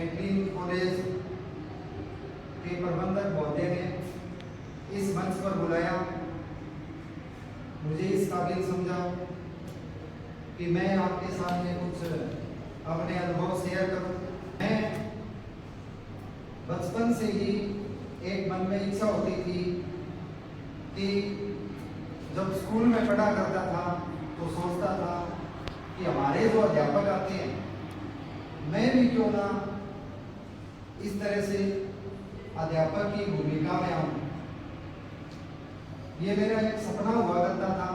Franklin college के प्रबंधक महोदय ने इस मंच पर बुलाया, मुझे इस काबिल समझा कि मैं आपके सामने कुछ अपने अनुभव शेयर करूं। मैं बचपन से ही एक मन में इच्छा होती थी कि जब स्कूल में पढ़ा करता था तो सोचता था कि हमारे जो अध्यापक आते हैं मैं भी क्यों ना इस तरह से अध्यापक की भूमिका में आऊं। ये मेरा एक सपना हुआ करता था।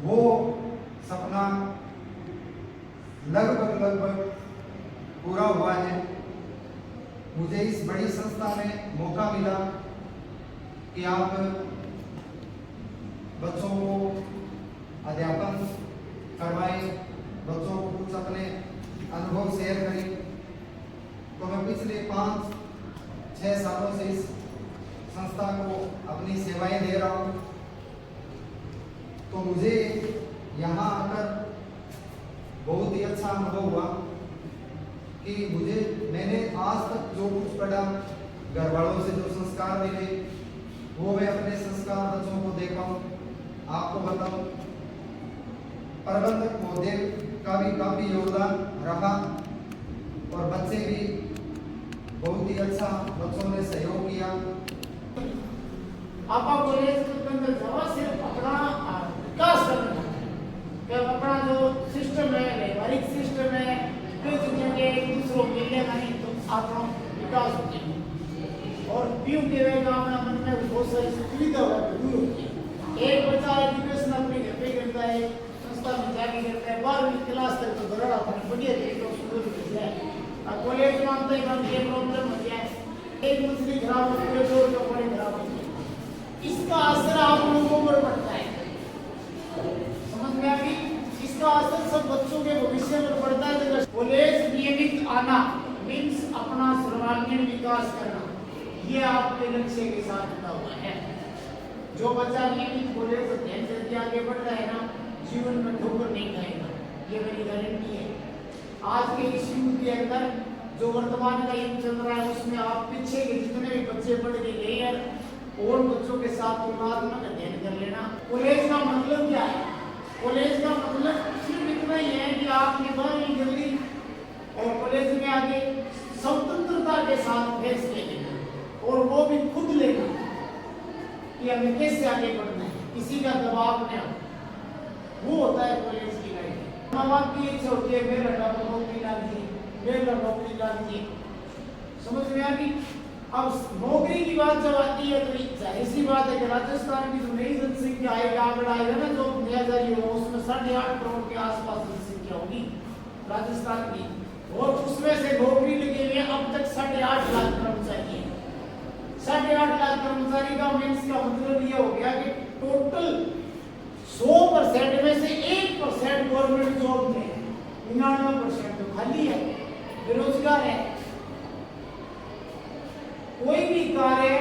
वो सपना लगभग पूरा हुआ है। मुझे इस बड़ी संस्था में मौका मिला कि आप बच्चों को अध्यापन करवाएं, बच्चों को कुछ अपने अनुभव शेयर करें। तो मैं पिछले 5-6 सालों से इस संस्था को अपनी सेवाएं दे रहा हूं। तो मुझे यहाँ आकर बहुत ही अच्छा अनुभव हुआ कि मैंने आज तक जो कुछ पढ़ा, घर वालों से जो संस्कार मिले, वो मैं अपने संस्कार बच्चों को दे पाऊं, आपको बताऊं। प्रबंधक महोदय का भी काफी योगदान रहा और बच्चे भी बहुत ही अच्छा, बच्चों ने सहयोग किया। आपा कॉलेज के अंदर जावा सिर्फ अपना विकास करना है, कि अपना जो सिस्टम है, व्यवहारिक सिस्टम है, फिर दुनिया एक दूसरों मिलने नहीं तो अपना विकास होते हैं। और पीयू के वे का अपना मन में बहुत सारी सुविधा दूर होती है। एक बच्चा एजुकेशन अपने घर पे करता है, संस्था में जाके करता है, 12वीं क्लास तक तो बड़ा अपने बढ़िया तरीके से शुरू करता है। और कॉलेज में आते ही हम ये प्रॉब्लम हो गया है, एक मछली खराब हो गई, 2 कपड़े खराब हो गए। इसका असर आप लोगों पर पड़ता है, समझ में आ गई? इसका असर सब बच्चों के भविष्य पर पड़ता है। कॉलेज नियमित आना मीन्स अपना सर्वांगीण विकास करना, ये आपके लक्ष्य के साथ जुड़ा हुआ है। जो बच्चा नियमित कॉलेज अध्ययन करके आगे बढ़ रहा है ना, जीवन में ठोकर नहीं खाएगा, ये मेरी गारंटी है। आज के इस युग के अंदर जो वर्तमान का युग चल रहा है, उसमें आप पीछे के जितने भी बच्चे पढ़ के गए हैं और बच्चों के साथ तुलनात्मक अध्ययन कर लेना। कॉलेज का मतलब क्या है? कॉलेज का मतलब सिर्फ इतना ही है कि आपने 12वीं कर ली और कॉलेज में आगे स्वतंत्रता के साथ फैसले लेना, और वो भी खुद लेना कि हमें कैसे आगे बढ़ना है, किसी का दबाव नहीं। वो होता है कॉलेज की लाइफ। माँ बाप की इच्छा होती है मेरा डॉक्टर नौकरी लाग दी, मेरा नौकरी लाग दी, समझ में आ गई? अब नौकरी की बात जब आती है तो जाहिर सी बात है कि राजस्थान की जो नई जनसंख्या आएगा, आंकड़ा आएगा ना, जो नया जारी होगा, उसमें 8.5 करोड़ के आसपास जनसंख्या होगी राजस्थान की, और उसमें से नौकरी लगे हुए अब तक 8.5 लाख कर्मचारी है। 8.5 लाख कर्मचारी का मीन्स का मतलब ये हो गया कि टोटल 100% में से 1% गवर्नमेंट जॉब में, 99% तो खाली है, बेरोजगार है। कोई भी कार्य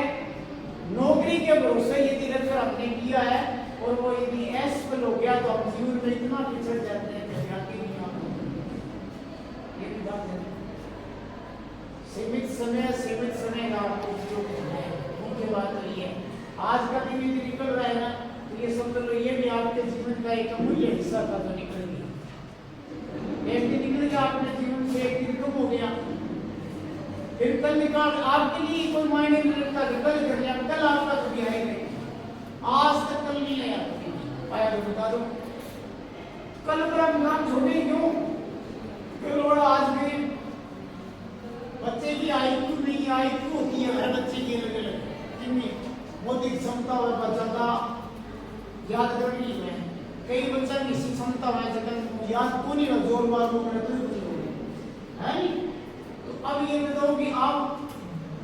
नौकरी के भरोसे यदि रखकर हमने किया है और वो यदि असफल हो गया तो हम जीवन में इतना पिछड़ जाते हैं कि आगे नहीं आ पाते। ये भी बात है। सीमित समय का आपको उपयोग करना है, मुख्य बात तो ये है। आज का दिन यदि निकल रहा है ना, तो ये समझ लो ये भी आपके जीवन का एक अमूल्य हिस्सा था जो निकल गया। एक दिन निकल गया आपने जीवन से, एक दिन कम हो गया, फिर कल निकाल आपके लिए कोई मायने नहीं रखता कि कल कर लिया, कल आपका कभी आएगा। आज तक कल नहीं आया, आया तो बता दो। कल पर हम नाम छोड़े क्यों? कल और आज में बच्चे की आईक्यू नहीं, आईक्यू होती है हर बच्चे की अलग अलग, कितनी बौद्धिक क्षमता और बच्चा का याद करनी है। कई बच्चा की क्षमता है जगह याद को नहीं हो, जोर मारो करे तो कुछ हो है नहीं। तो अब ये बताओ कि आप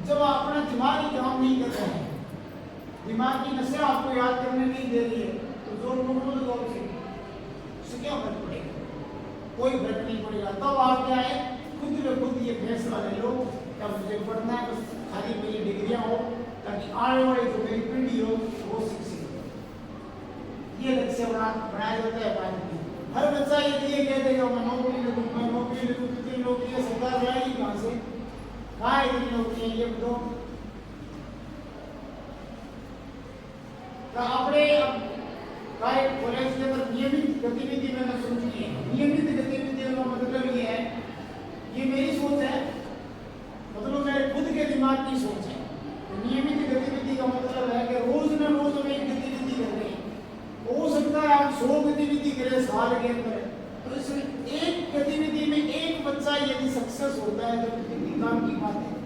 जब अपना दिमाग ही काम नहीं कर रहे हैं, दिमाग की नसें आपको याद करने नहीं दे रही है, तो जोर मारो तो जोर से क्या फर्क पड़ेगा? कोई फर्क नहीं पड़ेगा। तब आप क्या है, खुद में खुद ये फैसला ले लो क्या मुझे पढ़ना है, बस खाली मेरी डिग्रियां हो ताकि आने वाली जो मेरी पीढ़ी हो वो शिक्षित हो। ये लक्ष्य बनाया जाता है। हर बच्चा ये कह देगा मैं नौकरी लगूँ, मैं नौकरी लगूँ, कितनी नौकरियां सरकार लाएगी काय इतनी होती है ये बताओ। तो आपने काय कॉलेज के अंदर नियमित गतिविधि मैंने शुरू की है। नियमित गतिविधि का मतलब ये है, ये मेरी सोच है, मतलब मेरे खुद के दिमाग की सोच है। तो नियमित गतिविधि का मतलब है कि रोज न रोज हम एक गतिविधि कर रहे हैं। हो सकता है आप 100 गतिविधि करें साल के अंदर, तो इसमें एक गतिविधि में एक बच्चा यदि सक्सेस होता है तो कितनी काम की बात है।